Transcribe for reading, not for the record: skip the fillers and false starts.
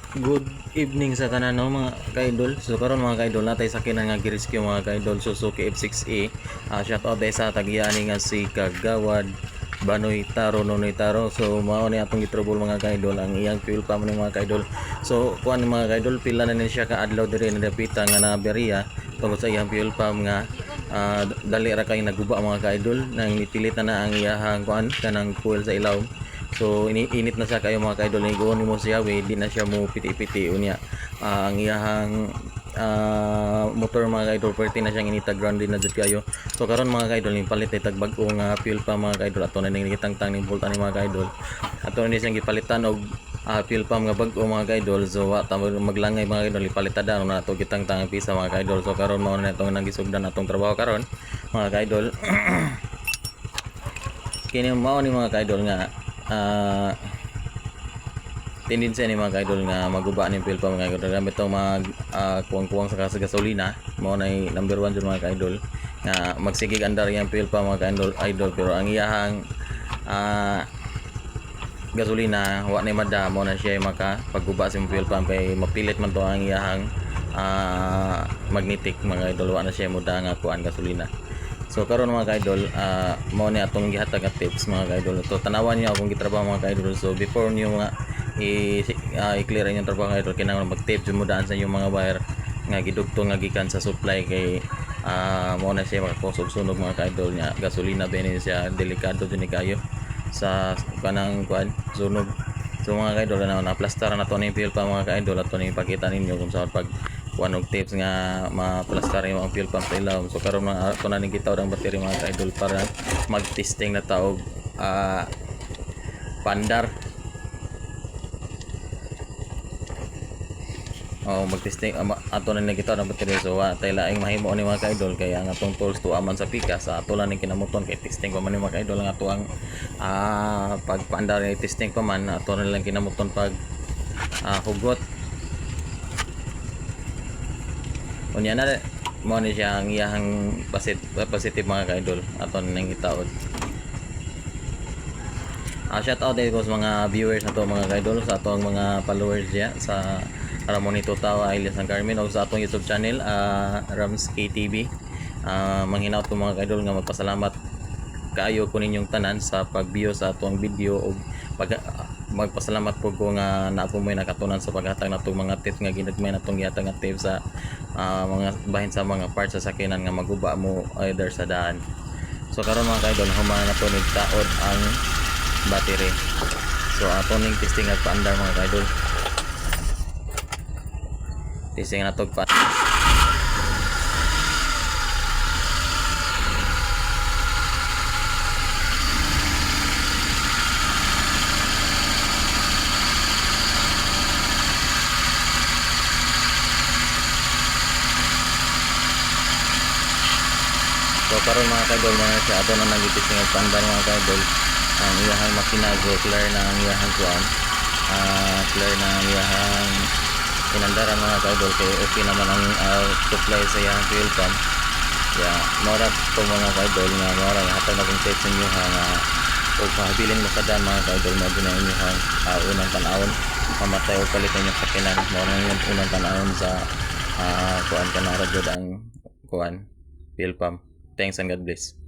Good evening sa tanan no mga ka-idol. So karon mga ka-idol natay sakinan nga gi-rescue mga ka-idol Suzuki F6A. Shout out sa tagiani nga si Kagawad Banoy Taro Nonoy Taro. So mao ni atong gitrouble mga ka-idol ang iyang fuel pump ni mga ka-idol. So kuan mga ka-idol pila na ni siya ka adlaw diri na dapita nga na Beria tungod sa iyang fuel pump nga dali ra kay naguba mga ka-idol nang ipilit na ang iyahang kuan kanang fuel sa ilaw. So init na siya kayo mga ka-idol, iguon mo siya we di na siya mo piti-piti unya. Ang iyahang motor mga ka-idol perti na siyang inita ground din na jud kayo. So karon mga ka-idol ni palit ay tagbag-o nga fuel pa mga ka-idol ato na ning gitangtang ning bolta ni mga ka-idol. Ato na siyang gipalitan og fuel pump nga bag-o mga ka-idol. So wa ta maglangay mga ka-idol ipalitada na ato gitangtang ang pisa mga ka-idol. So karon mao na itong nagisugdan atong trabaho karon mga ka-idol. Kini mao ni mga ka-idol nga tendency ni mga ka-idol nga maguba ni fuel pump mga ka-idol gamit itong mag kuwang-kuwang sa gasolina mao na number 1 dyan mga ka-idol nga magsigig andar yung fuel pump mga ka-idol pero ang iyahang gasolina wa ni mada mo na siya makapagguba sa fuel pump kay mapilit man to ang iyahang magnetic mga ka-idol wa na siya muda nga kuan gasolina. So karon mga ka-idol, mao ni atong gihatag nga tips mga ka-idol. So tanawan niyo akong gitrabaho mga ka-idol. So before niyo nga i-clear inyong trabaho mga ka-idol, kinahanglan mag-tape jud mo daan sa inyong mga wire nga gidugtong nga gikan sa supply kay mao na siya makakusog sunog mga ka-idol nya gasolina din siya delikado jud ni kayo sa kanang kuan sunog. So mga ka-idol na plaster na to ni fuel pa mga ka-idol ato ni ipakita ninyo kung saan pag wanog tips nga ma-plaster yung mga fuel pump sa ilaw. So karon mga ato na ning kita ang battery mga ka-idol para mag-testing na taog pandar. Mag-testing ato na ning kita ang battery. So tay laing mahimo ni mga ka-idol kay ang atong tools to aman sa pika sa ato lang ning kinamuton kay testing pa man ni mga ka-idol ang ato ang pagpandar ni testing pa man ato na lang kinamuton pag hugot. Unya na mo ni siya ang iyahang positive mga ka-idol aton nang hitaod. Shout out din ko sa mga viewers na to mga ka-idol sa atong mga followers diya sa Ramonito Tawa Islands ng Carmen o sa atong YouTube channel Rams KTV. Manghinaot ko mga ka-idol nga magpasalamat kaayo ko ninyong tanan sa pag-view sa atong video o magpasalamat po ko nga na po may nakatunan sa paghatag natong mga tips nga ginagmay natong gihatag nga tips sa mga bahin sa mga parts sa sakinan nga maguba mo either sa daan. So karon mga ka-idol human na to nigtaod ang battery. So ato ning testing at paandar mga ka-idol. Testing na to pa. So karon mga ka-idol mga siya ato na nagitesting at paandar mga ka-idol ang iyahang makina go clear na ang iyahang kuan clear na ang iyahang inandaran mga ka-idol kay okay naman ang supply sa iyahang fuel pump. Mora to mga ka-idol nga mora hatag na kong tips ninyo nga og pahabilin mo sa daan mga ka-idol mo din ang inyong unang tanawon mamatay o palit ninyo sakinan mo na yung unang tanawon sa kuan kanang radyo ang kuan fuel pump. Thanks and God bless.